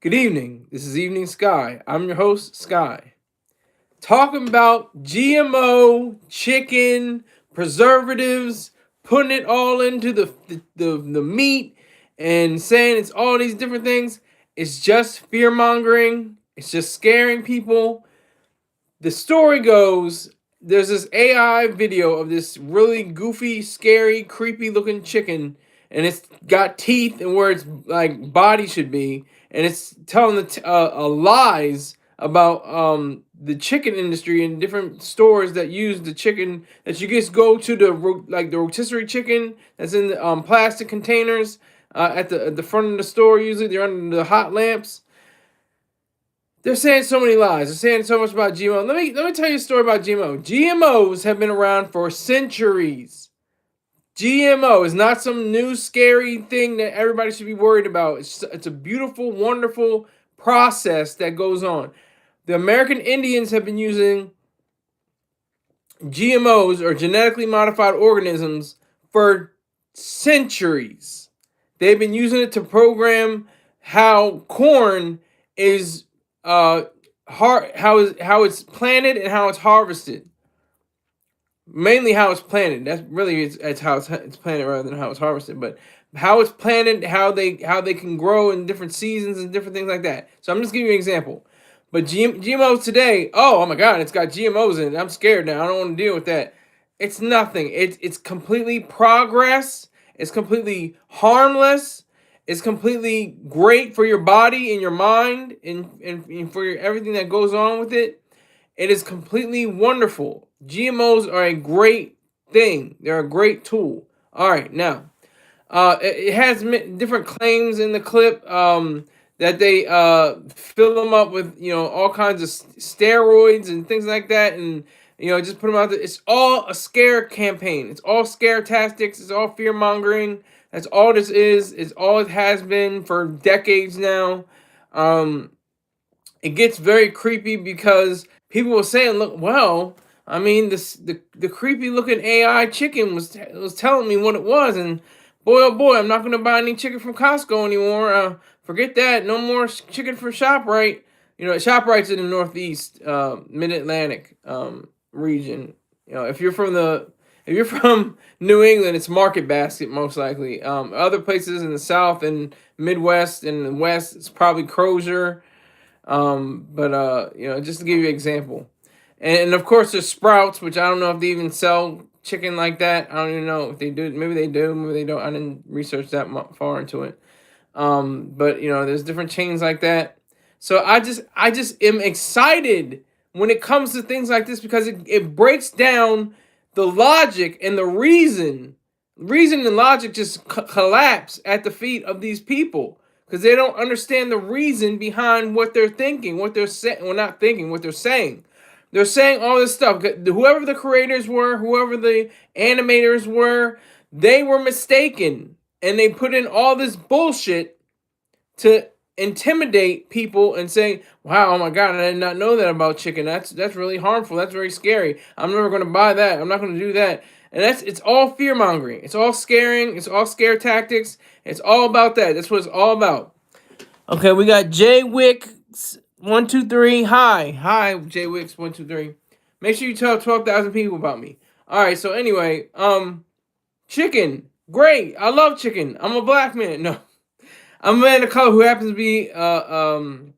Good evening. This is Evening Sky. I'm your host, Sky. Talking about GMO, chicken, preservatives, putting it all into the meat and saying it's all these different things. It's just fear mongering. It's just scaring people. The story goes there's this AI video of this really goofy, scary, creepy looking chicken, and it's got teeth and where its like body should be, and it's telling lies about the chicken industry and different stores that use the chicken that you just go to the rotisserie chicken that's in the plastic containers at the front of the store. Usually they're under the hot lamps. They're saying so many lies. They're saying so much about GMO. Let me tell you a story about GMO. GMOs have been around for centuries. GMO is not some new scary thing that everybody should be worried about. It's a beautiful, wonderful process that goes on. The American Indians have been using GMOs or genetically modified organisms for centuries. They've been using it to program how corn is how it's planted and how it's harvested. Mainly how it's planted. That's really it's how it's planted rather than how it's harvested. But how it's planted, how they can grow in different seasons and different things like that. So I'm just giving you an example. But GMOs today, oh my God, it's got GMOs in it. I'm scared now. I don't want to deal with that. It's nothing. It's completely progress. It's completely harmless. It's completely great for your body and your mind and for everything that goes on with it. It is completely wonderful. GMOs are a great thing. They're a great tool. All right, now it has different claims in the clip that they fill them up with all kinds of steroids and things like that, and just put them out there. It's all a scare campaign. It's all scare tactics. It's all fear mongering. That's all this is. It's all it has been for decades now. It gets very creepy because people were saying, "Look, well, I mean, the creepy looking AI chicken was telling me what it was, and boy, oh boy, I'm not gonna buy any chicken from Costco anymore. Forget that. No more chicken from ShopRite. ShopRite's in the Northeast, Mid Atlantic region. If you're from New England, it's Market Basket most likely. Other places in the South and Midwest and the West, it's probably Crozier. But just to give you an example, and of course there's Sprouts, which I don't know if they even sell chicken like that. I don't even know if they do. Maybe they do. Maybe they don't. I didn't research that far into it. But there's different chains like that. So I just am excited when it comes to things like this because it breaks down the logic and the reason and logic just collapse at the feet of these people because they don't understand the reason behind what they're thinking, what they're saying. Well, not thinking, what they're saying. They're saying all this stuff. Whoever the creators were, whoever the animators were, they were mistaken. And they put in all this bullshit to intimidate people and say, wow, oh my God, I did not know that about chicken. That's really harmful. That's very scary. I'm never going to buy that. I'm not going to do that. And it's all fear mongering. It's all scaring. It's all scare tactics. It's all about that. That's what it's all about. Okay, we got Jay Wicks 123. Hi, Jay Wicks 123. Make sure you tell 12,000 people about me. All right. So anyway, chicken, great. I love chicken. I'm a black man. No, I'm a man of color who happens to be an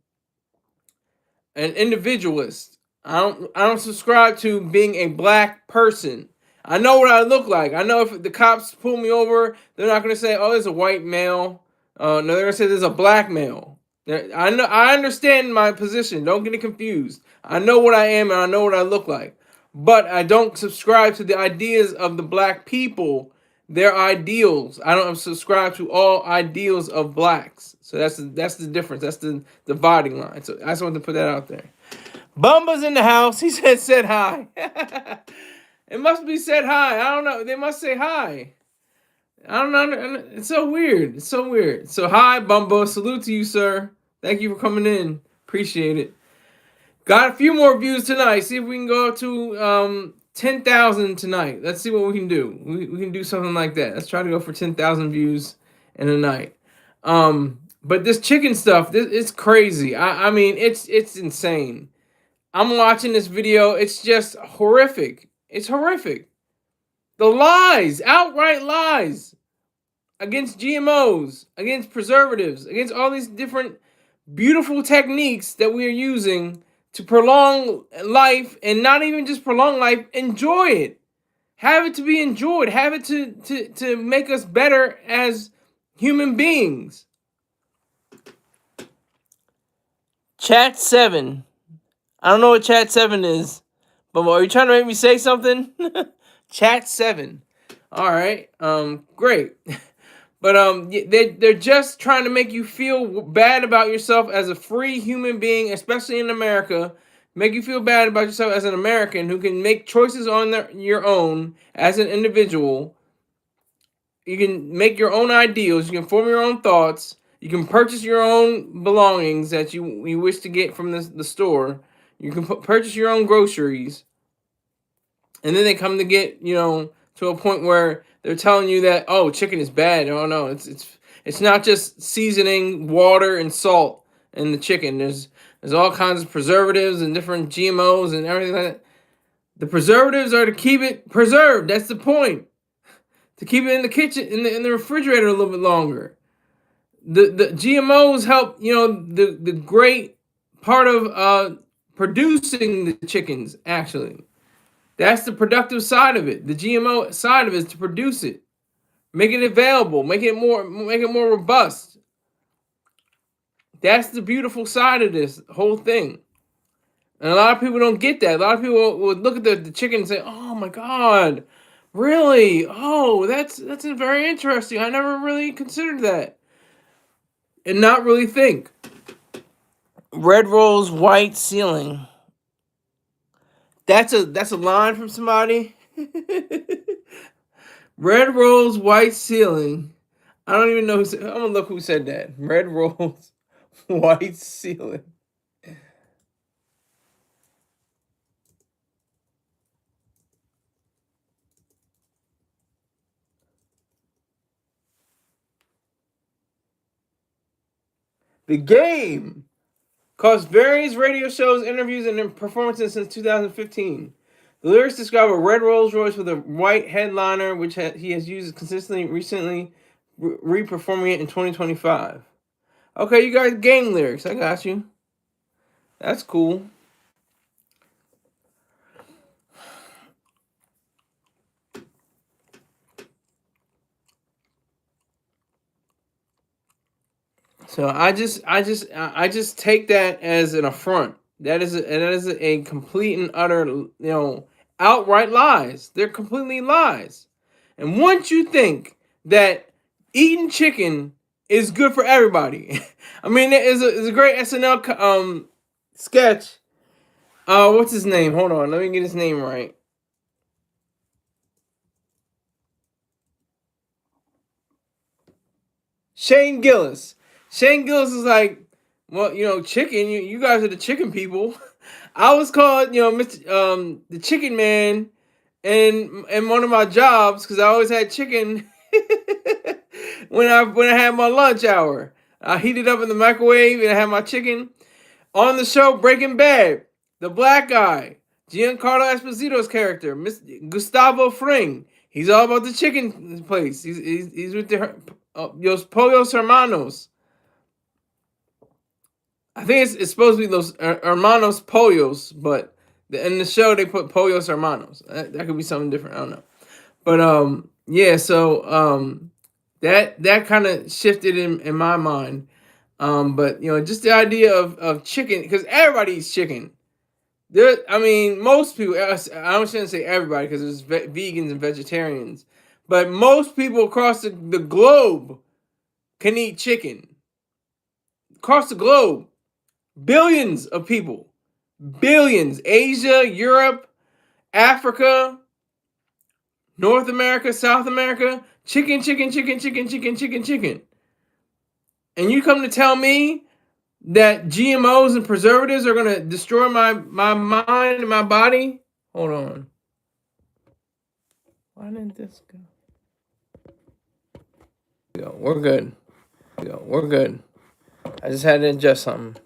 individualist. I don't subscribe to being a black person. I know what I look like. I know if the cops pull me over, they're not gonna say, "Oh, there's a white male." No, they're gonna say there's a black male. I know. I understand my position. Don't get it confused. I know what I am and I know what I look like. But I don't subscribe to the ideas of the black people, their ideals. I don't subscribe to all ideals of blacks. So that's the difference. That's the dividing line. So I just wanted to put that out there. Bumba's in the house. He said hi. It must be said hi. I don't know. They must say hi. I don't know. It's so weird. It's so weird. So hi, Bumba. Salute to you, sir. Thank you for coming in. Appreciate it. Got a few more views tonight. See if we can go up to 10,000 tonight. Let's see what we can do. We can do something like that. Let's try to go for 10,000 views in a night. But this chicken stuff, this it's crazy. I mean, it's insane. I'm watching this video. It's just horrific. It's horrific. The lies, outright lies against GMOs, against preservatives, against all these different beautiful techniques that we are using to prolong life, and not even just prolong life, enjoy it. Have it to be enjoyed. Have it to make us better as human beings. Chat 7. I don't know what Chat 7 is, but are you trying to make me say something? Chat 7. All right. Great. But they're just trying to make you feel bad about yourself as a free human being, especially in America. Make you feel bad about yourself as an American who can make choices on your own as an individual. You can make your own ideals. You can form your own thoughts. You can purchase your own belongings that you wish to get from the store. You can purchase your own groceries. And then they come to get, to a point where they're telling you that, oh, chicken is bad. Oh no, it's not just seasoning, water, and salt in the chicken. There's all kinds of preservatives and different GMOs and everything like that. The preservatives are to keep it preserved. That's the point. To keep it in the kitchen, in the refrigerator a little bit longer. The GMOs help, the great part of producing the chickens, actually. That's the productive side of it. The GMO side of it is to produce it, make it available, make it more robust. That's the beautiful side of this whole thing. And a lot of people don't get that. A lot of people would look at the chicken and say, "Oh my God, really? Oh, that's very interesting. I never really considered that," and not really think. Red rose, white ceiling. That's a line from somebody. Red rose, white ceiling. I don't even know who said. I'm gonna look who said that. Red rose, white ceiling. The game caused various radio shows, interviews, and performances since 2015. The lyrics describe a red Rolls Royce with a white headliner, which he has used consistently recently, re-performing it in 2025. Okay, you guys, game lyrics. I got you. That's cool. So I just take that as an affront. That is a complete and utter, outright lies. They're completely lies. And once you think that eating chicken is good for everybody, I mean, there's a great SNL sketch. What's his name? Hold on, let me get his name right. Shane Gillis. Shane Gillis is like, well, chicken. You guys are the chicken people. I was called, Mr. The Chicken Man, and one of my jobs because I always had chicken when I had my lunch hour. I heat it up in the microwave and I had my chicken. On the show Breaking Bad, the black guy, Giancarlo Esposito's character, Gustavo Fring. He's all about the chicken place. He's with the Los Pollos Hermanos. I think it's supposed to be Los Hermanos Pollos, but in the show they put Pollos Hermanos. That could be something different. I don't know. But yeah. So that kind of shifted in my mind. But just the idea of chicken, because everybody eats chicken. I mean, most people. I shouldn't say everybody because there's vegans and vegetarians, but most people across the globe can eat chicken. Across the globe, billions of people, billions. Asia, Europe, Africa, North America, South America, chicken, chicken, chicken, chicken, chicken, chicken, chicken. And you come to tell me that GMOs and preservatives are gonna destroy my mind and my body? Hold on. Why didn't this go? We're good. We're good. I just had to adjust something.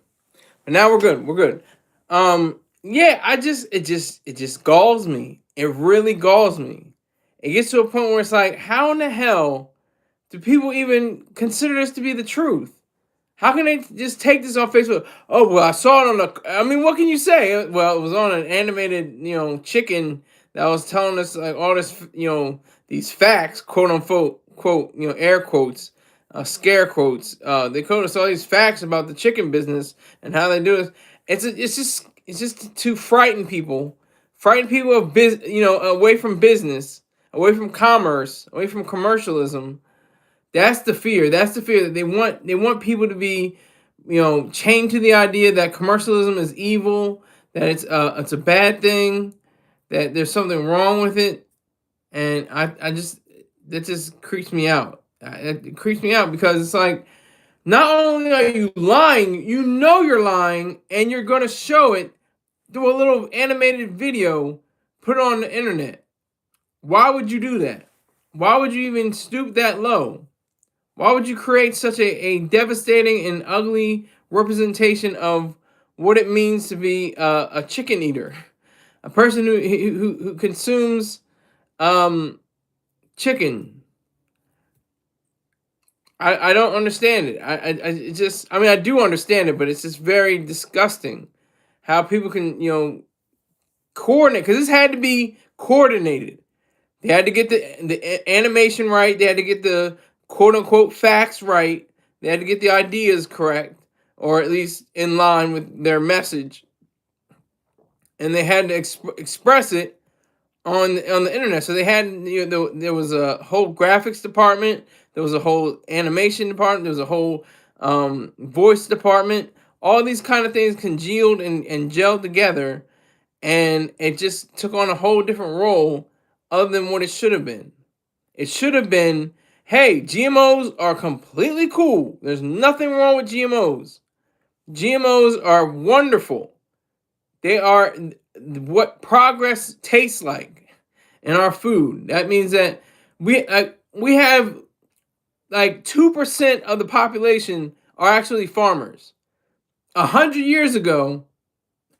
But now we're good. We're good. Yeah, it just galls me. It really galls me. It gets to a point where it's like, how in the hell do people even consider this to be the truth? How can they just take this on Facebook? Oh well, I saw it on the. I mean, what can you say? Well, it was on an animated, chicken that was telling us like all this, these facts, quote unquote, quote, air quotes, scare quotes. They quote us all these facts about the chicken business and how they do it. It's just to frighten people of away from business, away from commerce, away from commercialism. That's the fear. That's the fear that they want people to be, chained to the idea that commercialism is evil, that it's a bad thing, that there's something wrong with it, and I just that just creeps me out. It creeps me out because it's like not only are you lying, you know you're lying, and you're gonna show it through a little animated video, put it on the internet. Why would you do that? Why would you even stoop that low? Why would you create such a devastating and ugly representation of what it means to be a chicken eater, a person who consumes chicken? I don't understand it. I do understand it, but it's just very disgusting how people can coordinate, because this had to be coordinated. They had to get the animation right. They had to get the quote unquote facts right. They had to get the ideas correct, or at least in line with their message. And they had to express it on the internet. So they had, there was a whole graphics department. There was a whole animation department. There was a whole voice department. All these kind of things congealed and gelled together, and it just took on a whole different role other than what it should have been. It should have been, hey, GMOs are completely cool. There's nothing wrong with GMOs. GMOs are wonderful. They are what progress tastes like in our food. That means that we have like 2% of the population are actually farmers. 100 years ago,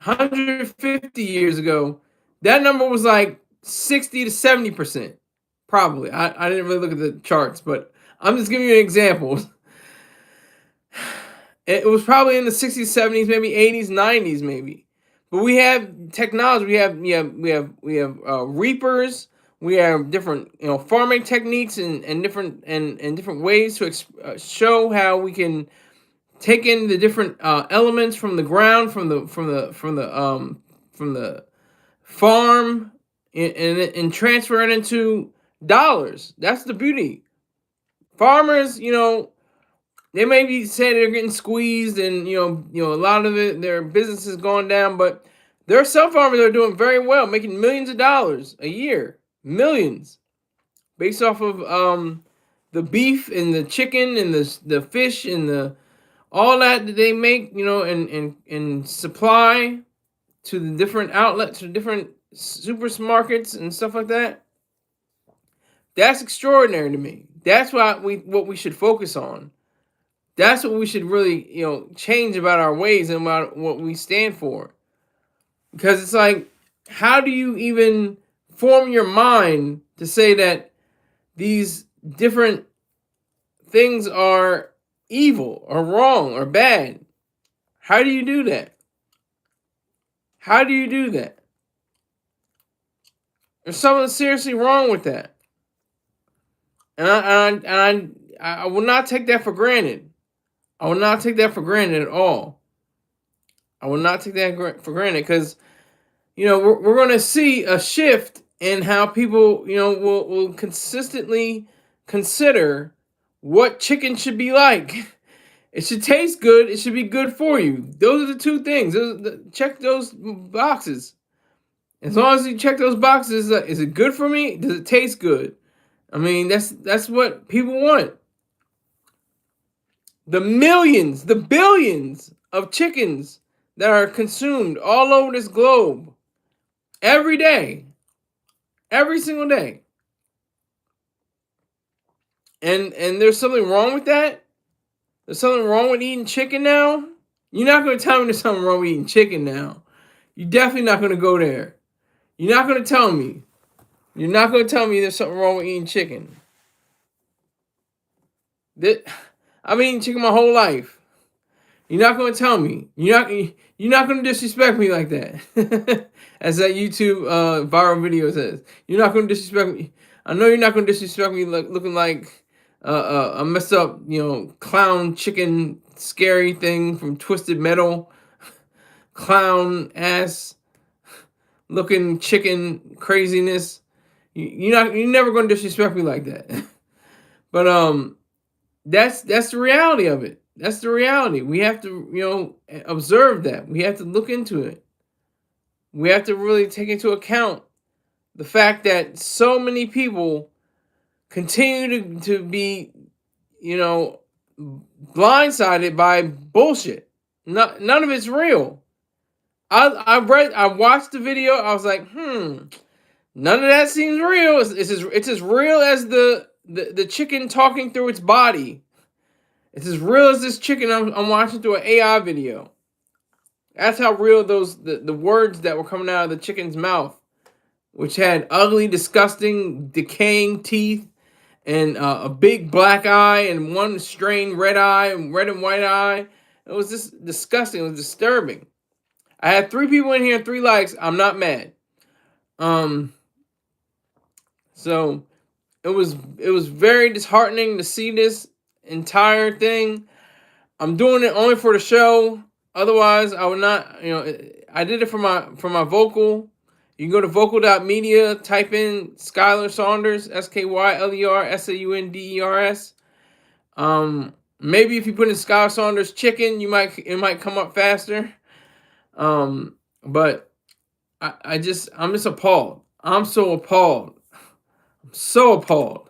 150 years ago, that number was like 60 to 70%. Probably. I didn't really look at the charts, but I'm just giving you an example. It was probably in the 60s, 70s, maybe 80s, 90s, maybe. But we have technology. We have reapers. We have different farming techniques and different ways to show how we can take in the different elements from the ground, from the farm, and transfer it into dollars. That's the beauty. Farmers, they may be saying they're getting squeezed, and a lot of it, their business is going down, but there are some farmers that are doing very well, making millions of dollars a year, millions, based off of the beef and the chicken and the fish and the all that they make, and supply to the different outlets, to different supermarkets and stuff like that. That's extraordinary to me. That's what we should focus on. That's what we should really, change about our ways and about what we stand for. Because it's like, how do you even form your mind to say that these different things are evil or wrong or bad? How do you do that? How do you do that? There's something seriously wrong with that. And I will not take that for granted. I will not take that for granted at all. I will not take that for granted, because, we're going to see a shift in how people, will consistently consider what chicken should be like. It should taste good. It should be good for you. Those are the two things. Check those boxes. As long as you check those boxes, is it good for me? Does it taste good? I mean, that's what people want. The millions, the billions of chickens that are consumed all over this globe every day, every single day. And there's something wrong with that? There's something wrong with eating chicken now? You're not going to tell me there's something wrong with eating chicken now. You're definitely not going to go there. You're not going to tell me. You're not going to tell me there's something wrong with eating chicken. I've been eating chicken my whole life. You're not going to tell me. You're not going to disrespect me like that. As that YouTube viral video says. You're not going to disrespect me. I know you're not going to disrespect me looking like a messed up, clown chicken scary thing from Twisted Metal. Clown ass looking chicken craziness. You're never going to disrespect me like that. But that's the reality of it. That's the reality. We have to, observe that. We have to look into it. We have to really take into account the fact that so many people continue to be, blindsided by bullshit. None of it's real. I watched the video. I was like, none of that seems real. It's as real as the chicken talking through its body. It's as real as this chicken I'm watching through an AI video. That's how real the words that were coming out of the chicken's mouth, which had ugly, disgusting, decaying teeth and a big black eye and one strained red eye and red and white eye. It was just disgusting. It was disturbing. I had 3 people in here and 3 likes. I'm not mad. So it was very disheartening to see this entire thing. I'm doing it only for the show. Otherwise, I would not, I did it for my vocal. You can go to vocal.media, type in Skylar Saunders, SKYLER SAUNDERS. Maybe if you put in Skylar Saunders chicken, it might come up faster. But I'm just appalled. I'm so appalled. I'm so appalled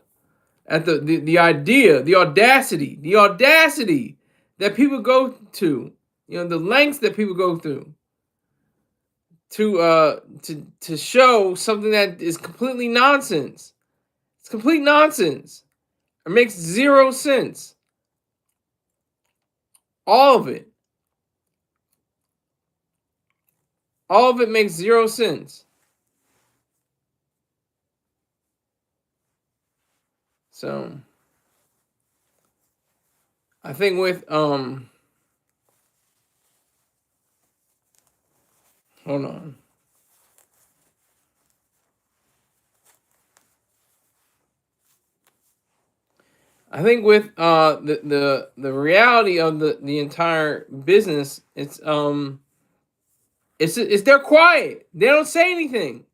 at the idea, the audacity that people go to, the lengths that people go through to show something that is completely nonsense. It's complete nonsense. It makes 0 sense. All of it. All of it makes 0 sense. So I think with hold on. I think with the reality of the entire business, it's they're quiet. They don't say anything.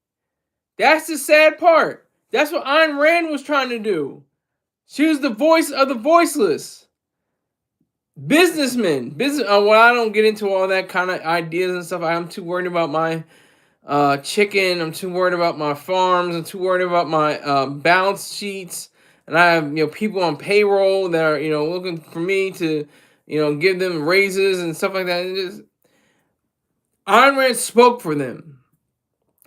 That's the sad part. That's what Ayn Rand was trying to do. She was the voice of the voiceless. Businessmen. Well, I don't get into all that kind of ideas and stuff. I'm too worried about my chicken. I'm too worried about my farms. I'm too worried about my balance sheets. And I have people on payroll that are looking for me to give them raises and stuff like that. And Ayn Rand spoke for them.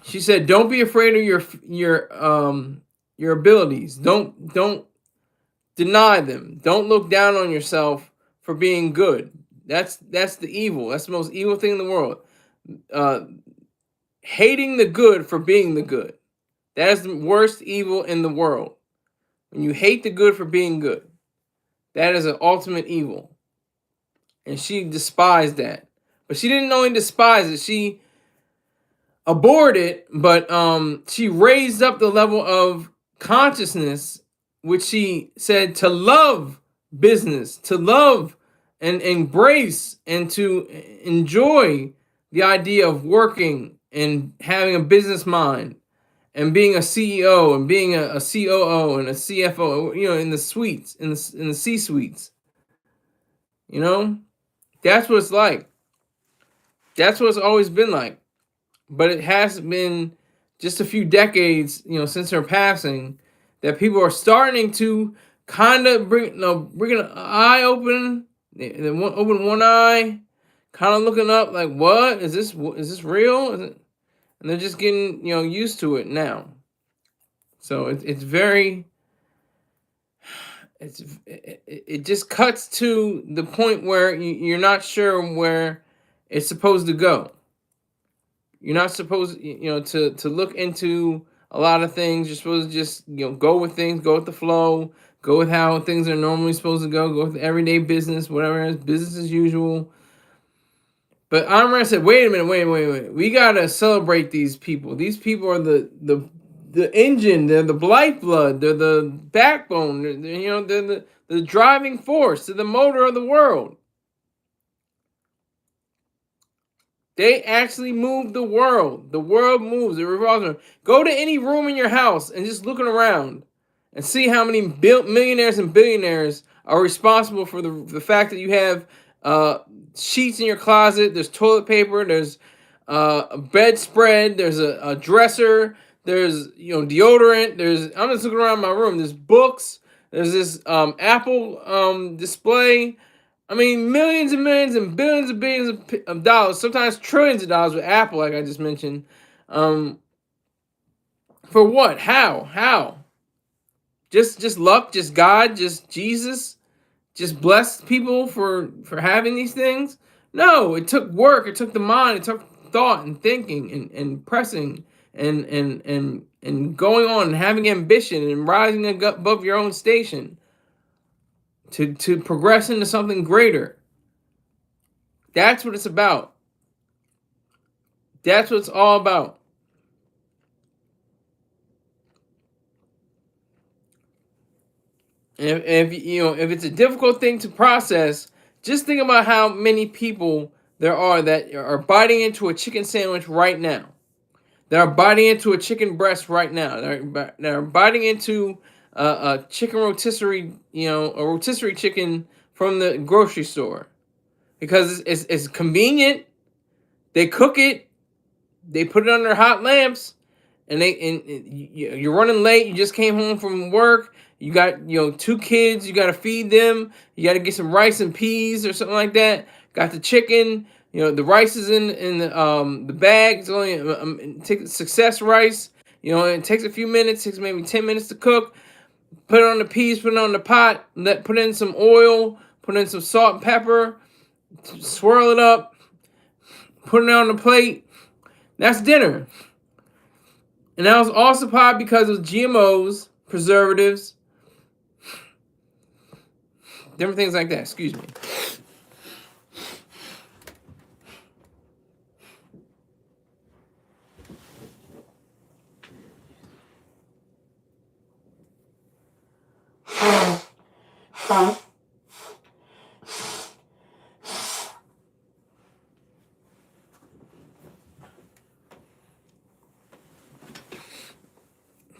She said, "Don't be afraid of your abilities. Don't deny them. Don't look down on yourself for being good. That's the evil. That's the most evil thing in the world. Hating the good for being the good. That is the worst evil in the world. When you hate the good for being good, that is an ultimate evil." And she despised that. But she didn't only despise it, she abhorred it, but she raised up the level of consciousness, which she said to love business, to love and embrace and to enjoy the idea of working and having a business mind and being a CEO and being a COO and a CFO, in the suites, in the C-suites. That's what it's like. That's what it's always been like. But it has been just a few decades, since her passing, that people are starting to kind of bring an eye open, open one eye, kind of looking up like, what is this? Is this real? And they're just getting used to it now. So it's very it just cuts to the point where you're not sure where it's supposed to go. You're not supposed, to look into a lot of things. You're supposed to just, go with things, go with the flow, go with how things are normally supposed to go with everyday business, whatever it is, business as usual. But Amran said, "Wait a minute, wait. We gotta celebrate these people. These people are the engine. They're the lifeblood. They're the backbone. They're the driving force. They're the motor of the world. They actually move the world. The world moves. It revolves around. Go to any room in your house and just looking around and see how many millionaires and billionaires are responsible for the fact that you have sheets in your closet. There's toilet paper. There's a bedspread. There's a dresser. There's deodorant. I'm just looking around my room. There's books. There's this Apple display. I mean, millions and millions and billions of dollars, sometimes trillions of dollars with Apple, like I just mentioned. For what? How? Just luck? Just God? Just Jesus? Just bless people for having these things? No, it took work. It took the mind. It took thought and thinking and pressing and going on and having ambition and rising above your own station to progress into something greater. That's what it's about. That's what it's all about. And if it's a difficult thing to process, just think about how many people there are that are biting into a chicken sandwich right now. That are biting into a chicken breast right now. That are biting into a chicken rotisserie, a rotisserie chicken from the grocery store. Because it's convenient. They cook it. They put it under hot lamps, and you're running late. You just came home from work. You got 2 kids. You got to feed them. You got to get some rice and peas or something like that. Got the chicken. The rice is in the bag. It's only take success rice. It takes a few minutes. Takes maybe 10 minutes to cook. Put it on the peas. Put it on the pot. Put in some oil. Put in some salt and pepper. Swirl it up. Put it on the plate. That's dinner. And that was all supplied because of GMOs, preservatives, different things like that. Excuse me.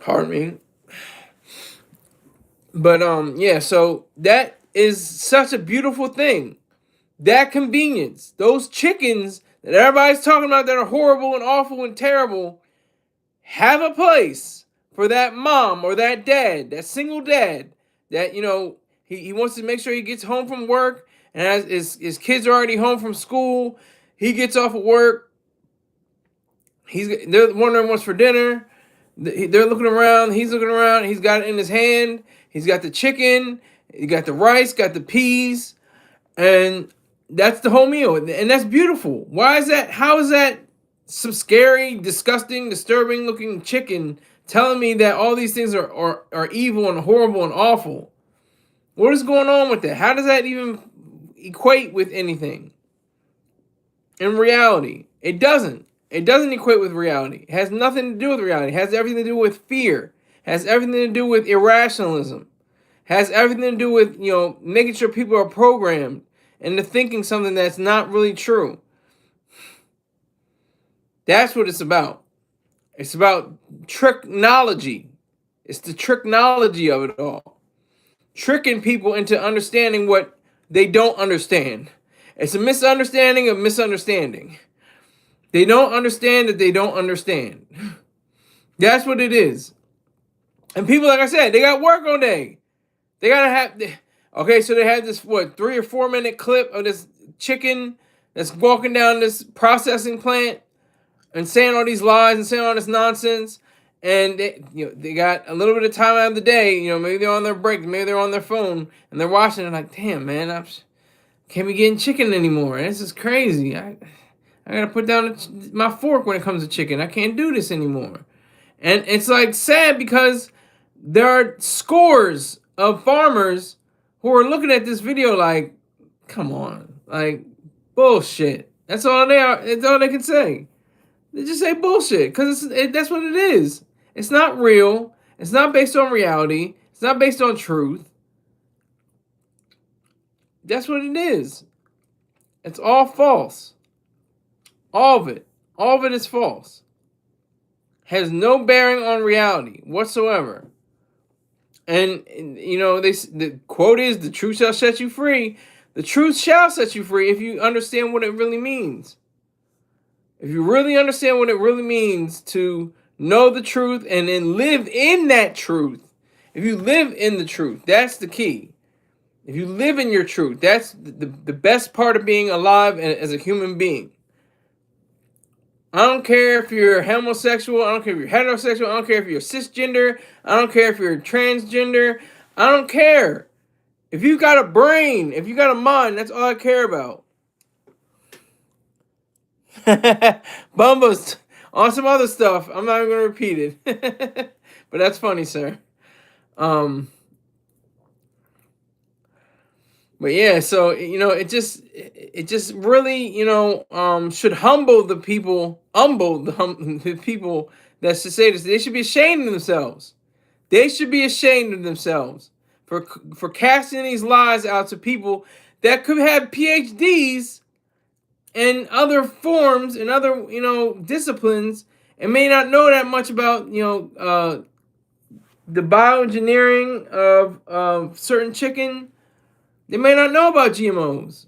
Pardon me. But yeah, so that is such a beautiful thing. That convenience, those chickens that everybody's talking about that are horrible and awful and terrible, have a place for that mom or that dad, that single dad, that he wants to make sure he gets home from work, and as his kids are already home from school, he gets off of work. They're wondering what's for dinner. They're looking around. He's looking around. He's got it in his hand. He's got the chicken. He got the rice. Got the peas, and that's the whole meal. And that's beautiful. Why is that? How is that some scary, disgusting, disturbing looking chicken telling me that all these things are evil and horrible and awful? What is going on with that? How does that even equate with anything? In reality, it doesn't. It doesn't equate with reality. It has nothing to do with reality. It has everything to do with fear. It has everything to do with irrationalism. It has everything to do with, making sure people are programmed into thinking something that's not really true. That's what it's about. It's about tricknology. It's the tricknology of it all. Tricking people into understanding what they don't understand. It's a misunderstanding of misunderstanding. They don't understand that they don't understand. That's what it is. And people, like I said, they got work all day. They gotta have. Okay, so they had this 3 or 4 minute clip of this chicken that's walking down this processing plant and saying all these lies and saying all this nonsense. and they got a little bit of time out of the day. Maybe they're on their break, maybe they're on their phone, and they're watching it like, damn, man, can't be getting chicken anymore. This is crazy. I gotta put down my fork when it comes to chicken. I can't do this anymore. And it's like sad because there are scores of farmers who are looking at this video like, come on, like bullshit. That's all they are. That's all they can say. They just say bullshit because that's what it is. It's not real. It's not based on reality. It's not based on truth. That's what it is. It's all false. All of it. All of it is false. Has no bearing on reality whatsoever. And the quote is, the truth shall set you free. The truth shall set you free if you understand what it really means. If you really understand what it really means to know the truth and then live in that truth. If you live in the truth, that's the key. If you live in your truth, that's the best part of being alive as a human being. I don't care if you're homosexual. I don't care if you're heterosexual. I don't care if you're cisgender. I don't care if you're transgender. I don't care. If you got a brain, if you got a mind, that's all I care about. Bumba's on some other stuff. I'm not even going to repeat it. But that's funny, sir. But yeah, so it just really should humble the people, the people that should say this. They should be ashamed of themselves. They should be ashamed of themselves for casting these lies out to people that could have PhDs and other forms and other disciplines and may not know that much about the bioengineering of certain chicken. They may not know about GMOs.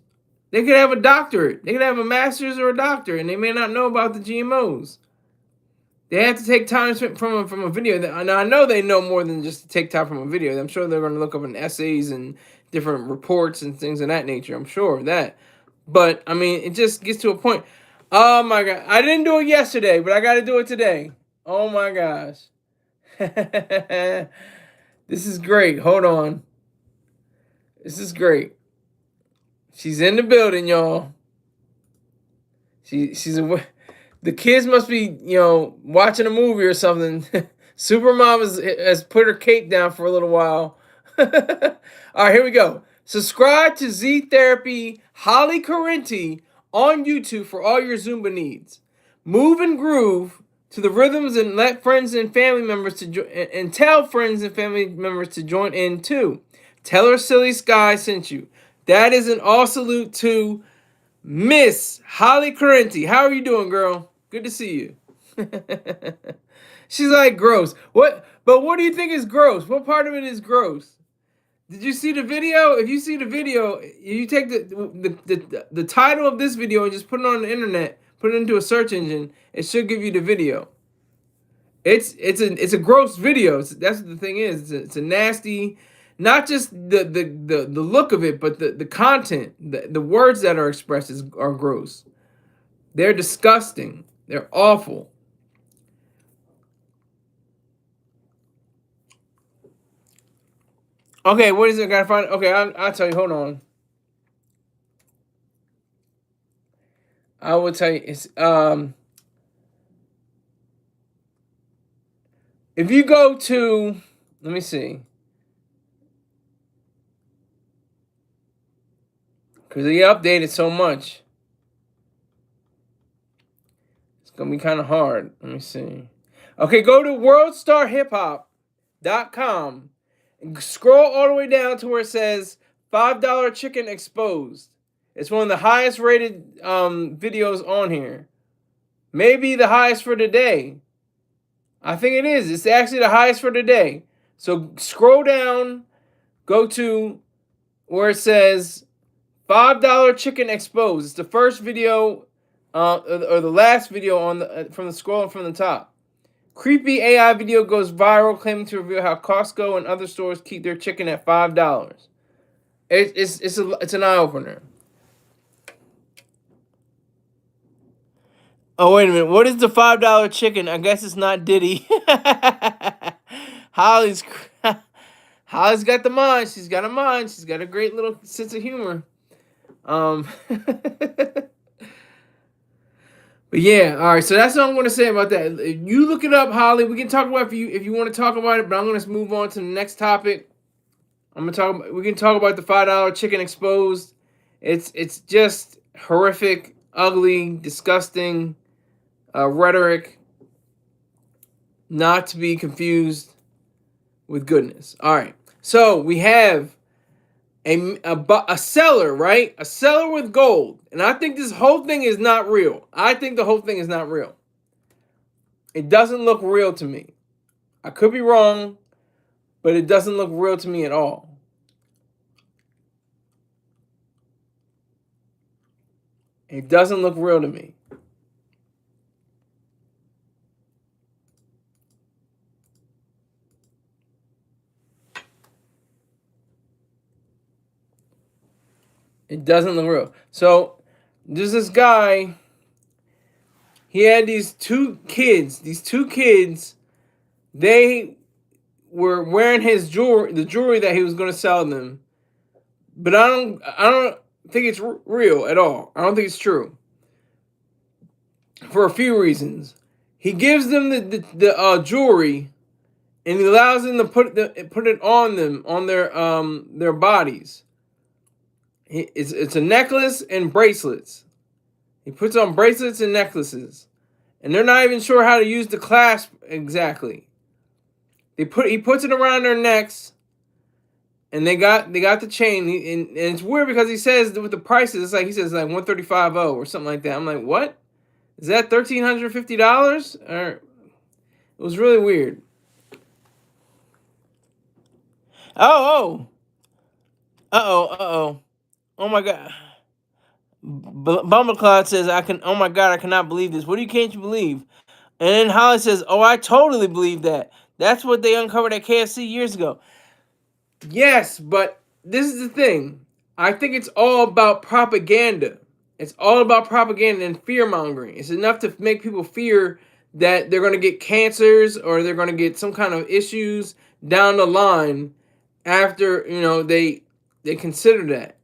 They could have a doctorate. They could have a master's or a doctorate, and they may not know about the GMOs. They have to take time from a video. Now, I know they know more than just to take time from a video. I'm sure they're going to look up in essays and different reports and things of that nature. I'm sure of that. But, I mean, it just gets to a point. Oh, my God. I didn't do it yesterday, but I got to do it today. Oh, my gosh. This is great. Hold on. This is great. She's in the building, y'all. She's the kids must be, watching a movie or something. Supermom has put her cape down for a little while. All right, here we go. Subscribe to Z Therapy Holly Correnti on YouTube for all your Zumba needs. Move and groove to the rhythms and let friends and family members and tell friends and family members to join in too. Tell her Silly Sky sent you. That is an all salute to Miss Holly Correnti. How are you doing, girl? Good to see you. She's like, gross. What? But what do you think is gross? What part of it is gross? Did you see the video? If you see the video, you take the title of this video and just put it on the internet, put it into a search engine, it should give you the video. It's a gross video. That's what the thing is. It's a nasty. Not just the look of it, but the content, the words that are expressed are gross. They're disgusting. They're awful. Okay, what is it? I gotta find. Okay, I'll tell you. Hold on. I will tell you. It's if you go to, let me see. Because they updated so much. It's going to be kind of hard. Let me see. Okay, go to worldstarhiphop.com and scroll all the way down to where it says $5 chicken exposed. It's one of the highest rated videos on here. Maybe the highest for today. I think it is. It's actually the highest for today. So scroll down. Go to where it says $5 chicken exposed. It's the first video, or the last video on from the scrolling from the top. Creepy AI video goes viral, claiming to reveal how Costco and other stores keep their chicken at $5. It's an eye opener. Oh, wait a minute. What is the $5 chicken? I guess it's not Diddy. Holly's Holly's got the mind. She's got a mind. She's got a great little sense of humor. But yeah, all right. So that's all I'm going to say about that. You look it up, Holly. We can talk about it if you want to talk about it. But I'm going to move on to the next topic. I'm gonna talk. We can talk about the $5 chicken exposed. It's just horrific, ugly, disgusting rhetoric, not to be confused with goodness. All right. So we have a seller, right? A seller with gold, and I think this whole thing is not real. I think the whole thing is not real. It doesn't look real to me. I could be wrong, but it doesn't look real to me at all. It doesn't look real to me. It doesn't look real. So there's this guy. He had these two kids. These two kids, they were wearing his jewelry, the jewelry that he was going to sell them. But I don't think it's real at all. I don't think it's true. For a few reasons. He gives them the jewelry, and he allows them to put it on them, on their bodies. It's a necklace and bracelets. He puts on bracelets and necklaces, and they're not even sure how to use the clasp exactly. He puts it around their necks, and they got the chain. And it's weird because he says with the prices, it's like he says like $135 or something like that. I'm like, what? Is that $1,350? Or it was really weird. Oh. Oh my God. Bumblecloud says, oh my God, I cannot believe this. What do you can't you believe? And then Holly says, oh, I totally believe that. That's what they uncovered at KFC years ago. Yes, but this is the thing. I think it's all about propaganda. It's all about propaganda and fear-mongering. It's enough to make people fear that they're going to get cancers or they're going to get some kind of issues down the line after, they consider that.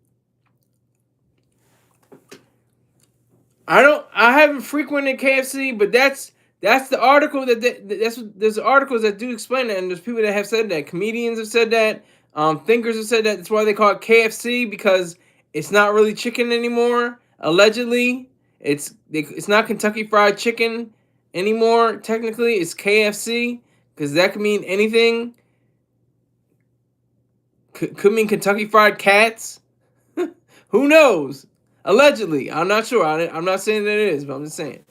I haven't frequented KFC, but that's the article there's articles that do explain that, and there's people that have said that. Comedians have said that. Thinkers have said that. That's why they call it KFC, because it's not really chicken anymore. Allegedly, it's not Kentucky Fried Chicken anymore. Technically, it's KFC, because that could mean anything. Could mean Kentucky Fried Cats. Who knows? Allegedly, I'm not sure. I'm not saying that it is, but I'm just saying.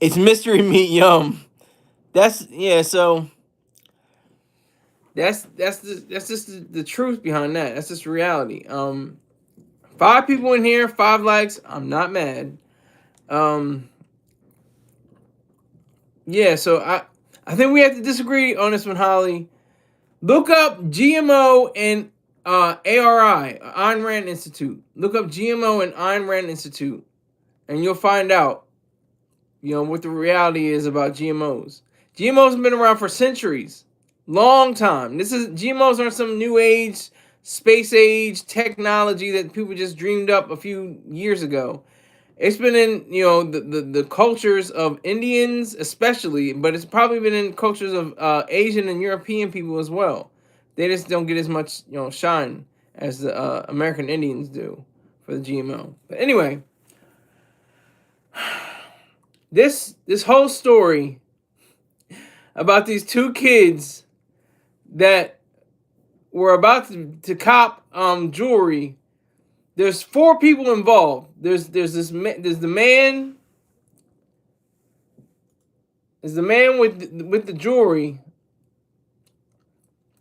It's mystery meat, yum. So that's just the truth behind that. That's just reality. 5 people in here, 5 likes. I'm not mad. Yeah, so I think we have to disagree on this one, Holly. Look up GMO and ARI, Ayn Rand Institute. Look up GMO and Ayn Rand Institute, and you'll find out, what the reality is about GMOs. GMOs have been around for centuries, long time. GMOs aren't some new age, space age technology that people just dreamed up a few years ago. It's been in, the cultures of Indians especially, but it's probably been in cultures of Asian and European people as well. They just don't get as much, shine as the American Indians do for the GMO. But anyway, this whole story about these 2 kids that were about to cop jewelry. There's 4 people involved. There's the man. There's the man with the jewelry.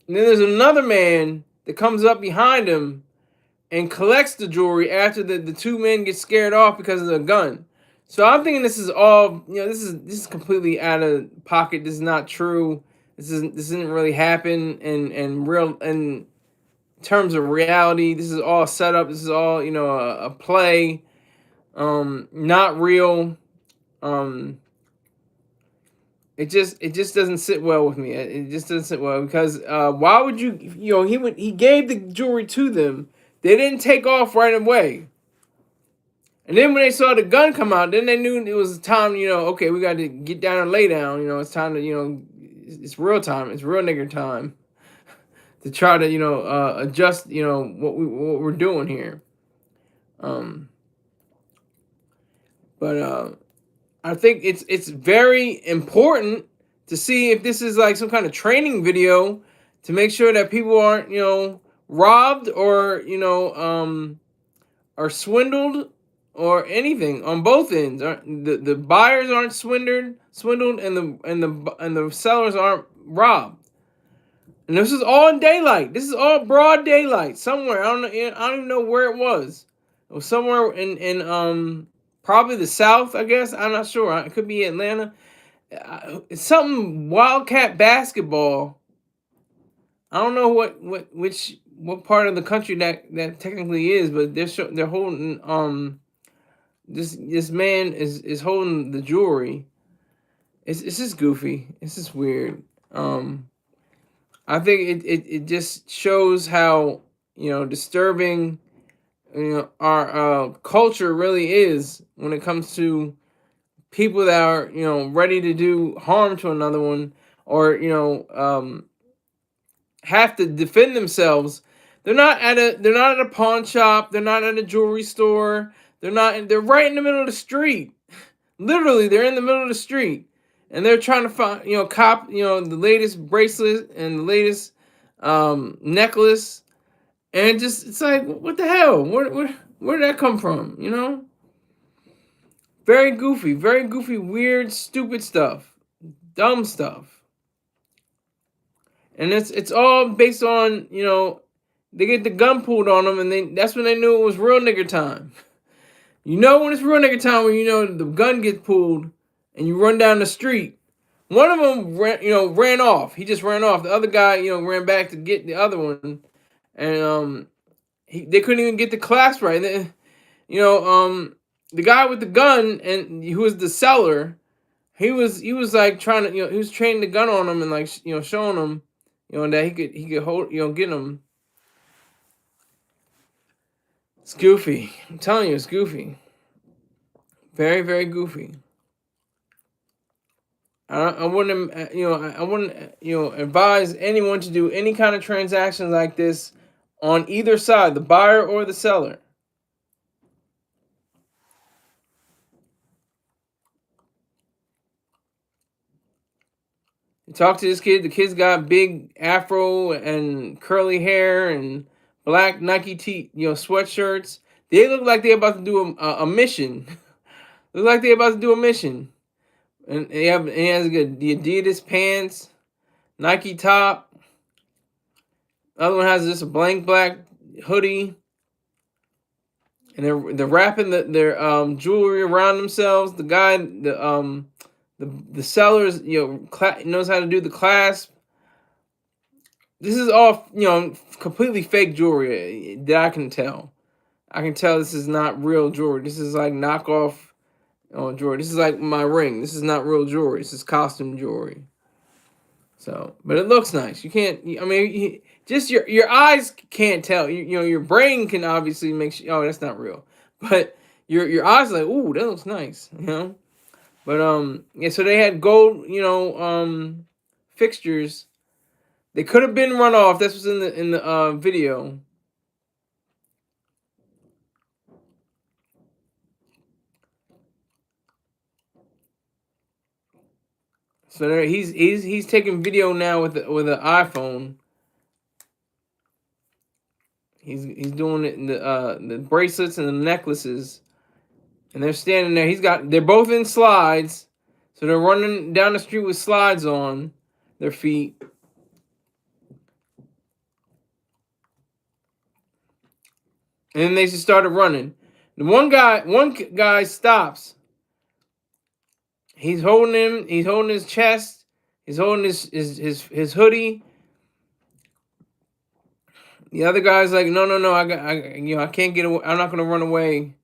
And then there's another man that comes up behind him and collects the jewelry after the 2 men get scared off because of the gun. So I'm thinking this is all, this is completely out of pocket. This is not true. This didn't really happen in real, in terms of reality. This is all set up. This is all, a play. not real. Um, it just doesn't sit well with me. It just doesn't sit well because why would you he gave the jewelry to them. They didn't take off right away. And then when they saw the gun come out, then they knew it was time, okay, we got to get down and lay down. It's time to, it's real time. It's real nigger time to try to, adjust, what we're doing here. Um, but I think it's very important to see if this is like some kind of training video to make sure that people aren't, robbed or, are swindled or anything on both ends. The buyers aren't swindled, and the sellers aren't robbed. And this is all in daylight. This is all broad daylight somewhere. I don't know. I don't even know where it was. It was somewhere in probably the South. I guess I'm not sure. It could be Atlanta. It's something Wildcat basketball. I don't know what part of the country that technically is, but they're holding this man is holding the jewelry. It's just goofy. It's just weird. I think it just shows how disturbing our culture really is when it comes to people that are ready to do harm to another one or have to defend themselves. They're not at a pawn shop. They're not at a jewelry store. They're right in the middle of the street. Literally, they're in the middle of the street, and they're trying to find cop the latest bracelet and the latest necklace, and it's like, what the hell? Where did that come from? Very goofy, weird, stupid stuff, dumb stuff. And it's all based on they get the gun pulled on them, and that's when they knew it was real nigger time. When it's real nigger time when the gun gets pulled and you run down the street. One of them ran off. He just ran off. The other guy ran back to get the other one, and they couldn't even get the clasp right. The guy with the gun and who was the seller, he was like trying to he was training the gun on him and like showing him that he could hold get him. It's goofy. I'm telling you, it's goofy. Very, very goofy. I wouldn't advise anyone to do any kind of transactions like this on either side, the buyer or the seller. You talk to this kid. The kid's got big afro and curly hair and black Nike sweatshirts. They look like they're about to do a mission. Look like they're about to do a mission. And he has the Adidas pants, Nike top. The other one has just a blank black hoodie. And they're wrapping their jewelry around themselves. The guy, the sellers, knows how to do the clasp. This is all completely fake jewelry that I can tell. I can tell this is not real jewelry. This is like knockoff jewelry. This is like my ring. This is not real jewelry. This is costume jewelry. So, but it looks nice. You can't. I mean, just your eyes can't tell. Your brain can obviously make sure. Oh, that's not real. But your eyes are like, ooh, that looks nice. But yeah. So they had gold, fixtures. They could have been run off. That's what's in the video. So there, he's taking video now with an iPhone. He's doing it in the bracelets and the necklaces, and they're standing there. They're both in slides, so they're running down the street with slides on their feet. And then they just started running. The one guy stops. He's holding his chest. He's holding his hoodie. The other guy's like, no, I can't get away. I'm not gonna run away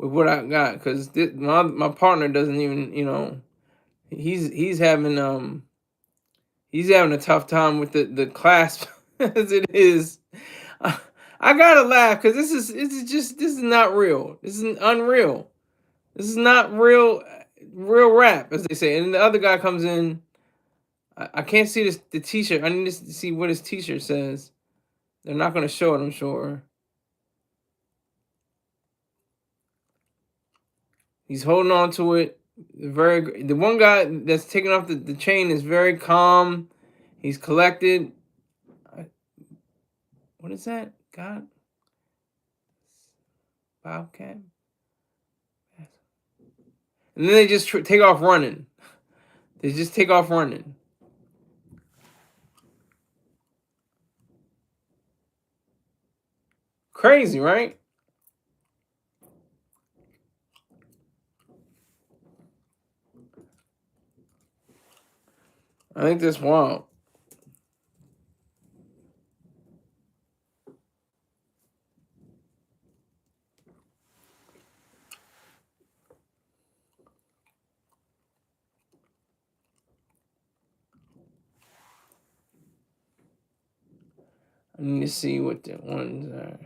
with what I got, because my partner doesn't even, he's having a tough time with the clasp as it is. I, I gotta laugh because this is not real. This is unreal. This is not real rap, as they say. And the other guy comes in. I can't see the t-shirt. I need to see what his t-shirt says. They're not gonna show it, I'm sure. He's holding on to it. The one guy that's taking off the chain is very calm. He's collected. What is that? God, Bobcat. And then they just take off running. They just take off running. Crazy, right? I think that's wild. I need to see what the ones are.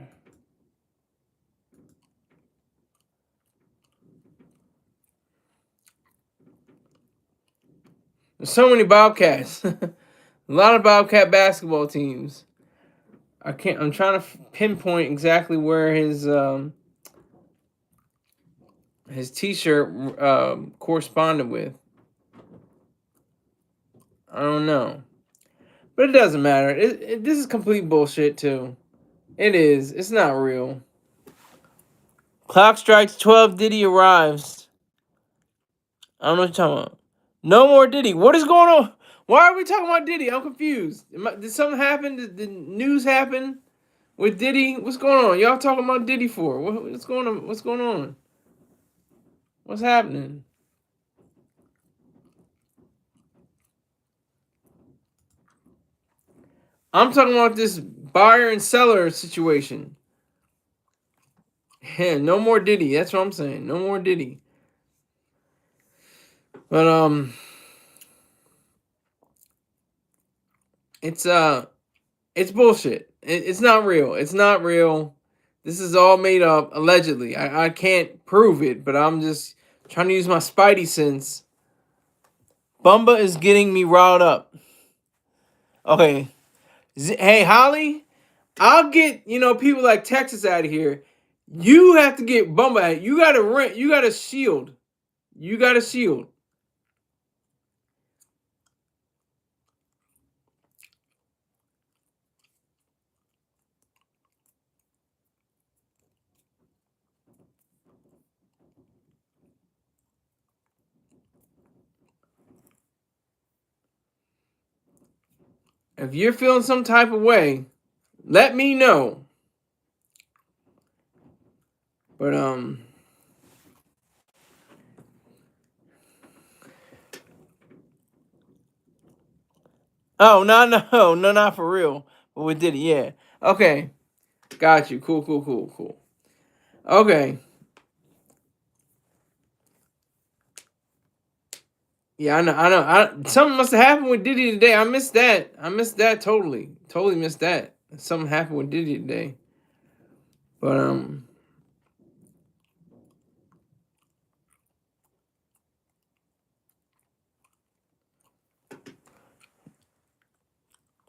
There's so many Bobcats. A lot of Bobcat basketball teams. I'm trying to pinpoint exactly where his t-shirt corresponded with. I don't know. But it doesn't matter. This is complete bullshit too. It is. It's not real. Clock strikes 12. Diddy arrives. I don't know what you're talking about. No more Diddy. What is going on? Why are we talking about Diddy? I'm confused. Did something happen? Did news happen with Diddy? What's going on? Y'all talking about Diddy for? What's going on? What's going on? What's happening? I'm talking about this buyer and seller situation. Yeah, no more Diddy. That's what I'm saying. No more Diddy. But it's bullshit. It's not real. It's not real. This is all made up, allegedly. I can't prove it, but I'm just trying to use my spidey sense. Bumba is getting me riled up. Okay. Hey, Holly, I'll get, people like Texas out of here. You have to get Bumba out. You got to rent. You got a shield. You got a shield. If you're feeling some type of way, let me know. But oh no, not for real. But we did it, yeah. Okay, got you. Cool. Okay, yeah, I know. Something must have happened with Diddy today. I missed that totally missed that. Something happened with Diddy today. But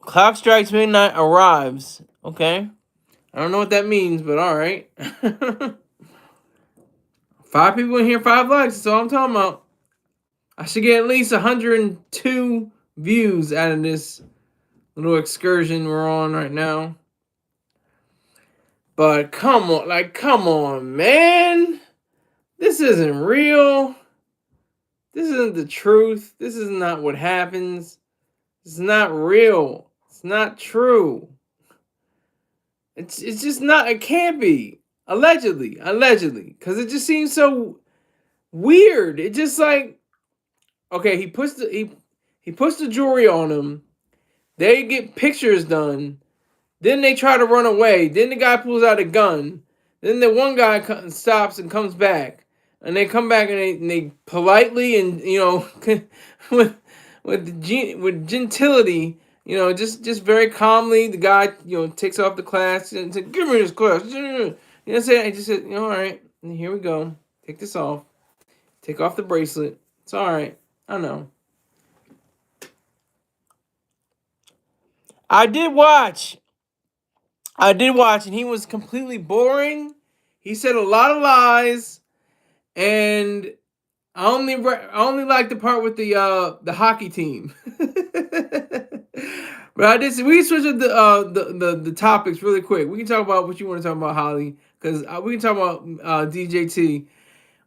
clock strikes midnight, arrives. Okay, I don't know what that means, but all right. 5 people in here, 5 likes. That's all I'm talking about. I should get at least 102 views out of this little excursion we're on right now. But come on, man. This isn't real. This isn't the truth. This is not what happens. It's not real. It's not true. It's just not. It can't be. Allegedly, because it just seems so weird. It just like, okay, he puts the jewelry on him. They get pictures done. Then they try to run away. Then the guy pulls out a gun. Then the one guy stops and comes back, and they come back and they politely and with with gentility, just very calmly. The guy takes off the class and said, "Give me this class." I just said, "All right, here we go. Take this off. Take off the bracelet. It's all right. I know." I did watch. And he was completely boring. He said a lot of lies, and I only like the part with the hockey team. But I did. We can switch up the topics really quick. We can talk about what you want to talk about, Holly, because we can talk about DJT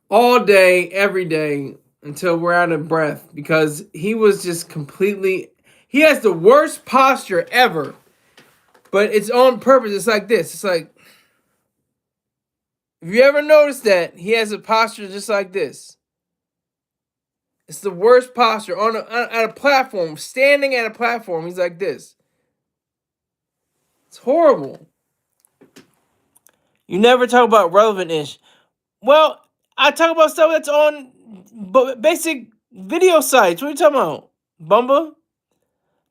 all day, every day until we're out of breath. Because he was just completely. He has the worst posture ever, but it's on purpose. It's like this. It's like, if you ever noticed that he has a posture just like this. It's the worst posture at a platform, standing at a platform. He's like this. It's horrible. You never talk about relevant ish. Well, I talk about stuff that's on basic video sites. What are you talking about? Bumba?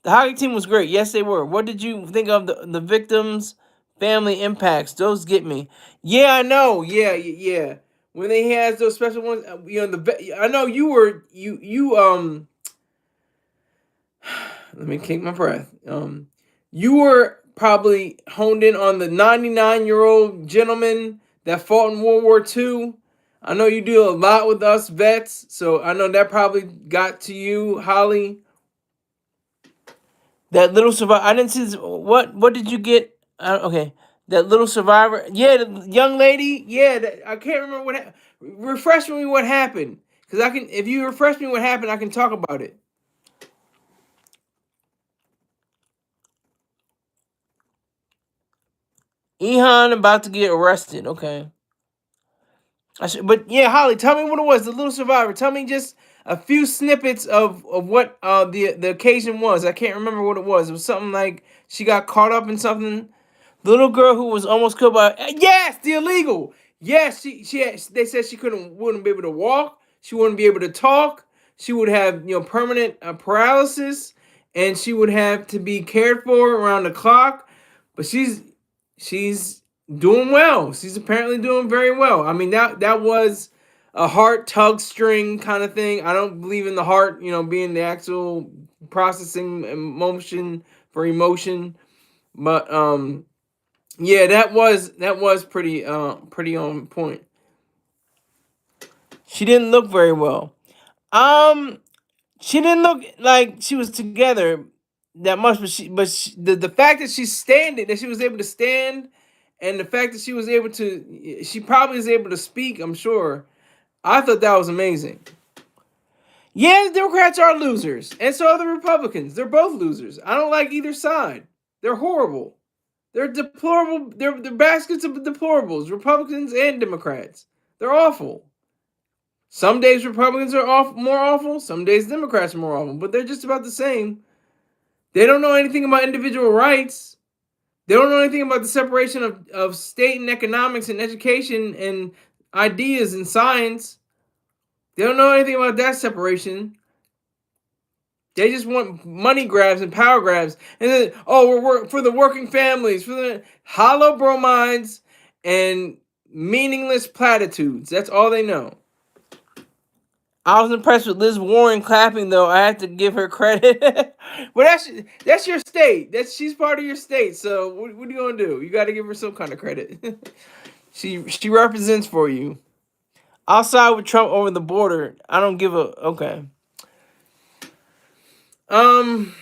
The hockey team was great. Yes, they were. What did you think of the victims' family impacts? Those get me. Yeah, I know. Yeah. When they has those special ones, I know you. Let me take my breath. You were probably honed in on the 99-year-old gentleman that fought in World War II. I know you deal a lot with us vets, so I know that probably got to you, Holly. That little survivor. I didn't see what. What did you get? Okay, that little survivor. Yeah, the young lady. Yeah, I can't remember what. Refresh me what happened, because I can. If you refresh me what happened, I can talk about it. Ehan about to get arrested. Okay. But yeah, Holly, tell me what it was. The little survivor. Tell me just a few snippets of what the occasion was. I can't remember what it was. It was something like she got caught up in something. The little girl who was almost killed by yes, the illegal. Yes, they said she wouldn't be able to walk. She wouldn't be able to talk. She would have permanent paralysis, and she would have to be cared for around the clock. But she's doing well. She's apparently doing very well. I mean, that was a heart tug string kind of thing. I don't believe in the heart, being the actual processing emotion for emotion. But yeah, that was pretty on point. She didn't look very well. Um, she didn't look like she was together that much, the fact that she's standing, that she was able to stand, and the fact that she was able to, she probably is able to speak. I'm sure. I thought that was amazing. Yeah, the Democrats are losers, and so are the Republicans. They're both losers. I don't like either side. They're horrible. They're deplorable. They're baskets of deplorables. Republicans and Democrats. They're awful. Some days Republicans are more awful. Some days Democrats are more awful. But they're just about the same. They don't know anything about individual rights. They don't know anything about the separation of state and economics and education and ideas and science. They don't know anything about that separation. They just want money grabs and power grabs. And then, we're for the working families, for the hollow bromides and meaningless platitudes. That's all they know. I was impressed with Liz Warren clapping, though. I have to give her credit. Well, that's your state. She's part of your state. So what are you gonna do? You got to give her some kind of credit. She represents for you. I'll side with Trump over the border. I don't give a okay. Um,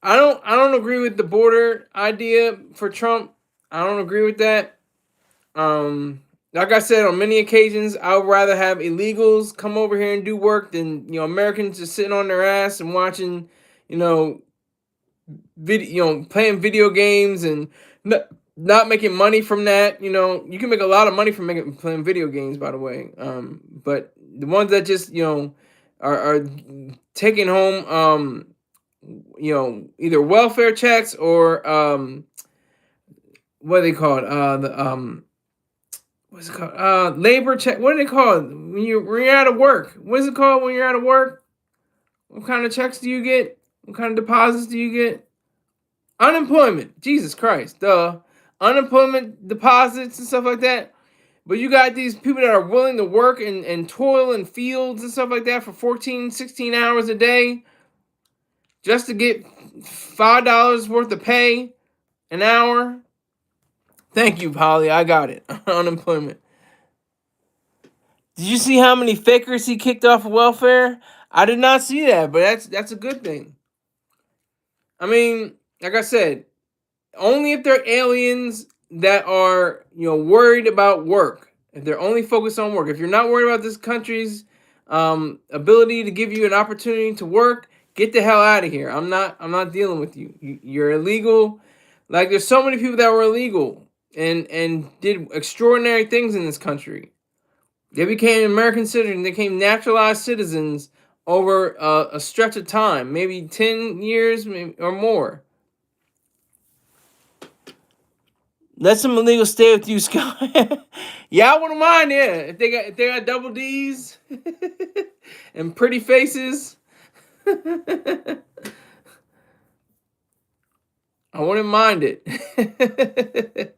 I don't agree with the border idea for Trump. I don't agree with that. Like I said, on many occasions, I would rather have illegals come over here and do work than Americans just sitting on their ass and watching, playing video games and not making money from that. You can make a lot of money from playing video games, by the way. But the ones that just are taking home either welfare checks or what are they called? what's it called? Labor check. What do they call it when you're out of work? What is it called when you're out of work? What kind of checks do you get? What kind of deposits do you get? Unemployment. Jesus Christ. Duh. Unemployment deposits and stuff like that. But you got these people that are willing to work and toil in fields and stuff like that for 14, 16 hours a day just to get $5 worth of pay an hour. Thank you, Polly. I got it. Unemployment. Did you see how many fakers he kicked off of welfare? I did not see that, but that's a good thing. I mean, like I said, only if they're aliens that are, worried about work. If they're only focused on work. If you're not worried about this country's ability to give you an opportunity to work, get the hell out of here. I'm not dealing with you. You're illegal. Like, there's so many people that were illegal and did extraordinary things in this country. They became American citizens. They became naturalized citizens over a stretch of time, maybe 10 years or more. Let some illegals stay with you, Scott. Yeah, I wouldn't mind. Yeah, if they got double D's and pretty faces, I wouldn't mind it.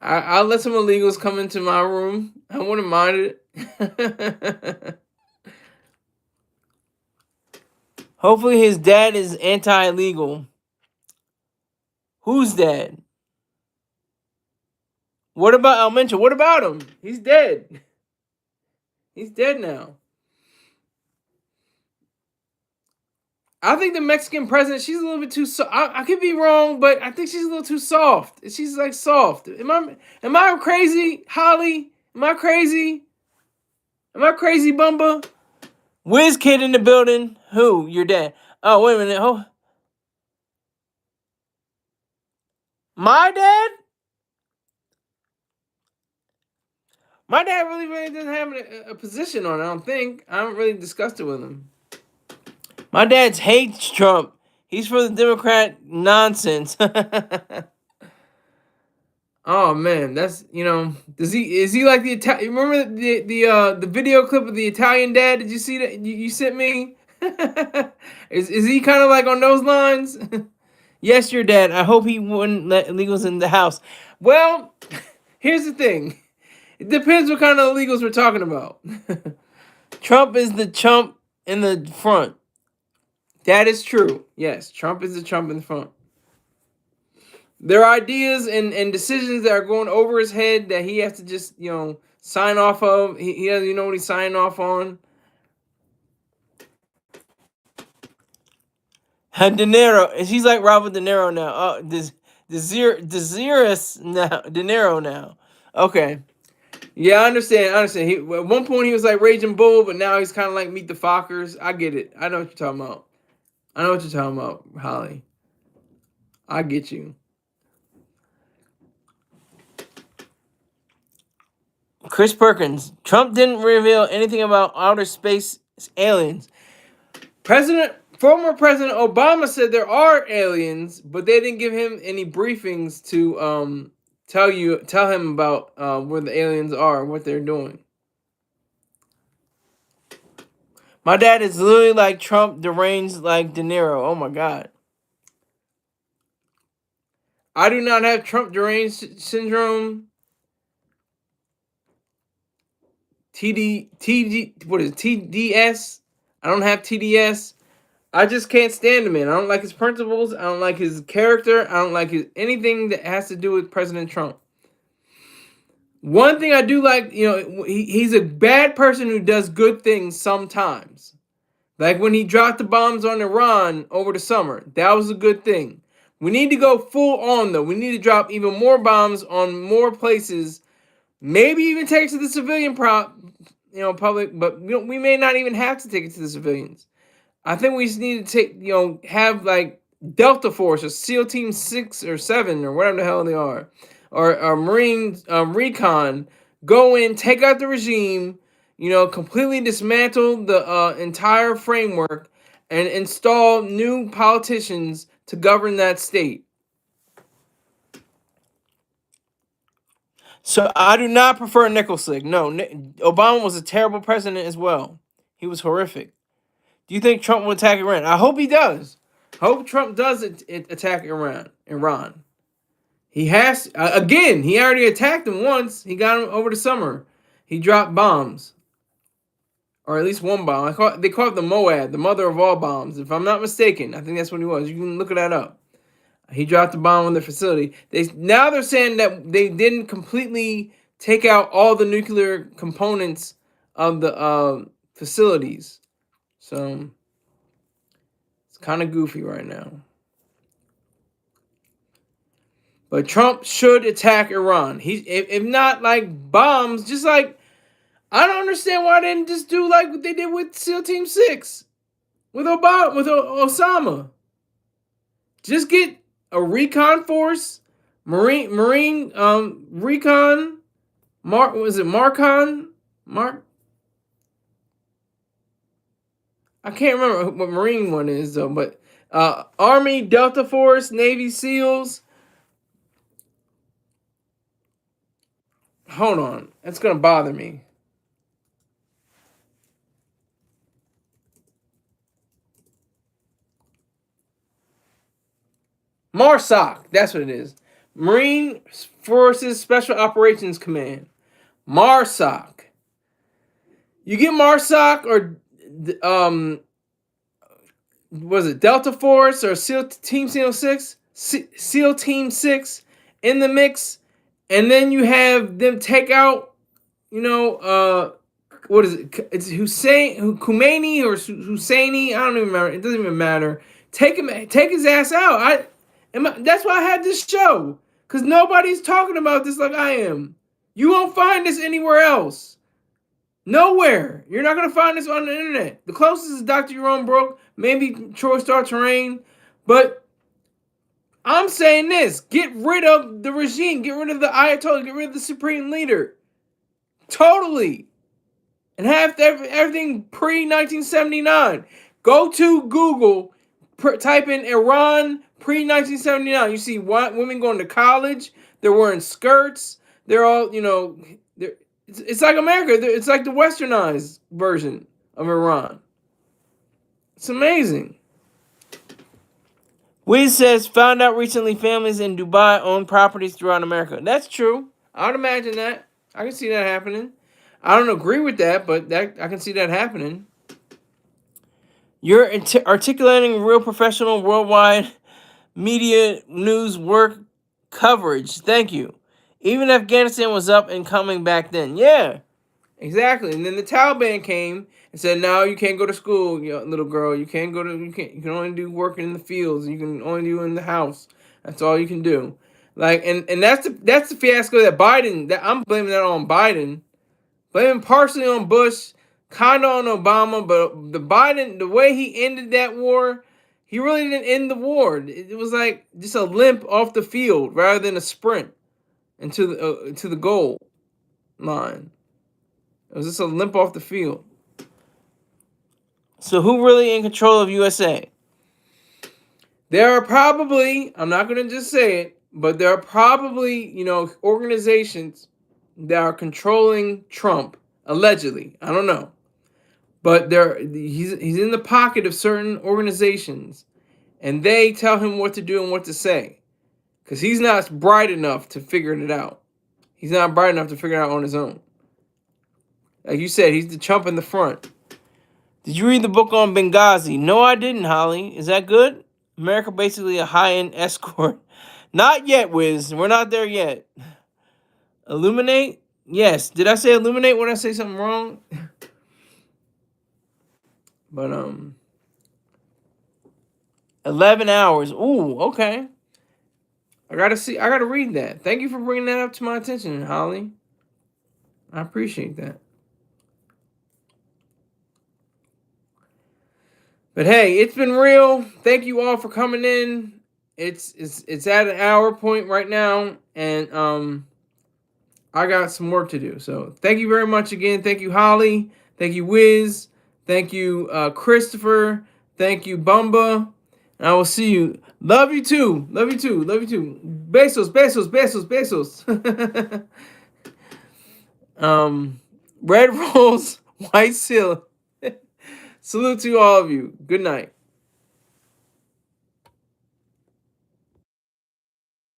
I'll let some illegals come into my room. I wouldn't mind it. Hopefully his dad is anti-illegal. Who's dad? What about Al Mencha? What about him? He's dead. He's dead now. I think the Mexican president, she's a little bit too soft. I could be wrong, but I think she's a little too soft. She's like soft. Am I crazy, Holly? Am I crazy? Am I crazy, Bumba? Whiz kid in the building. Who? Your dad. Oh, wait a minute. Oh. My dad? My dad really doesn't have a position on it, I don't think. I haven't really discussed it with him. My dad hates Trump. He's for the Democrat nonsense. Oh man, that's is he like the Italian? Remember the video clip of the Italian dad? Did you see that? You sent me. Is he kind of like on those lines? Yes, your dad. I hope he wouldn't let illegals in the house. Well, here's the thing. It depends what kind of illegals we're talking about. Trump is the chump in the front. That is true. Yes, Trump is the Trump in the front. There are ideas and decisions that are going over his head that he has to just, sign off of. He doesn't even know what he's signing off on. De Niro, he's like Robert De Niro now. Oh, Desirous now, De Niro now. Okay. Yeah, I understand. At one point he was like Raging Bull, but now he's kind of like Meet the Fockers. I get it. I know what you're talking about. Holly. I get you. Chris Perkins. Trump didn't reveal anything about outer space aliens. Former President Obama said there are aliens, but they didn't give him any briefings to tell him about where the aliens are, what they're doing. My dad is literally like Trump, deranged like De Niro. Oh my God. I do not have Trump deranged syndrome. What is it, TDS? I don't have TDS. I just can't stand the man. I don't like his principles. I don't like his character. I don't like anything that has to do with President Trump. One thing I do like, he's a bad person who does good things sometimes. Like when he dropped the bombs on Iran over the summer. That was a good thing. We need to go full on, though. We need to drop even more bombs on more places. Maybe even take it to the civilian public, but we may not even have to take it to the civilians. I think we just need to have like Delta Force or SEAL Team 6 or 7 or whatever the hell they are, or Marine Recon, go in, take out the regime, completely dismantle the entire framework and install new politicians to govern that state. So I do not prefer nickel slick. No, Obama was a terrible president as well. He was horrific. Do you think Trump will attack Iran? I hope he does. Hope Trump does attack Iran. Iran. He has again. He already attacked him once. He got him over the summer. He dropped bombs, or at least one bomb. They call it the Moab, the mother of all bombs. If I'm not mistaken, I think that's what he was. You can look that up. He dropped a bomb on the facility. They're saying that they didn't completely take out all the nuclear components of the facilities. So it's kind of goofy right now. But Trump should attack Iran. If not like bombs, just like I don't understand why they didn't just do like what they did with SEAL Team 6 with Osama. Just get a recon force, Marine recon. Was it Marcon? I can't remember what Marine one is though, but Army, Delta Force, Navy SEALs. Hold on, that's gonna bother me. MARSOC, that's what it is. Marine Forces Special Operations Command. MARSOC. You get MARSOC or was it Delta Force or SEAL Team 6? SEAL Team 6 in the mix, and then you have them take out, what is it? It's Khomeini or Husseini. I don't even remember. It doesn't even matter. Take his ass out. That's why I had this show, because nobody's talking about this like I am. You won't find this anywhere else. Nowhere. You're not going to find this on the internet. The closest is Dr. Jerome Broke, maybe Troy Star Terrain. But I'm saying this. Get rid of the regime. Get rid of the Ayatollah. Get rid of the supreme leader. Totally. And have everything pre-1979. Go to Google. Type in Iran pre-1979. You see women going to college. They're wearing skirts. They're all, it's like America. It's like the westernized version of Iran. It's amazing. Wiz says, found out recently families in Dubai own properties throughout America. That's true. I would imagine that. I can see that happening. I don't agree with that, but I can see that happening. You're articulating real professional worldwide media news work coverage. Thank you. Even Afghanistan was up and coming back then. Yeah, exactly. And then the Taliban came and said, "No, you can't go to school, little girl. You can only do work in the fields. You can only do in the house. That's all you can do." Like, and that's the fiasco that I'm blaming that on Biden, blaming partially on Bush, kind of on Obama, but the way he ended that war, he really didn't end the war. It was like just a limp off the field rather than a sprint into the goal line. It was just a limp off the field. So who really in control of USA? There are probably, I'm not going to just say it, but there are probably, organizations that are controlling Trump, allegedly. I don't know. But he's in the pocket of certain organizations, and they tell him what to do and what to say. Because he's not bright enough to figure it out. He's not bright enough to figure it out on his own. Like you said, he's the chump in the front. Did you read the book on Benghazi? No, I didn't, Holly. Is that good? America basically a high-end escort. Not yet, Wiz. We're not there yet. Illuminate? Yes. Did I say illuminate when I say something wrong? But 11 hours. Ooh, okay. I gotta read that. Thank you for bringing that up to my attention, Holly. I appreciate that. But hey, it's been real. Thank you all for coming in. It's at an hour point right now, and I got some work to do. So thank you very much again. Thank you, Holly. Thank you, Wiz. Thank you, Christopher. Thank you, Bumba. And I will see you. Love you too. Love you too. Love you too. Besos, besos, besos, besos. Um, red rolls, white seal. Salute to all of you. Good night.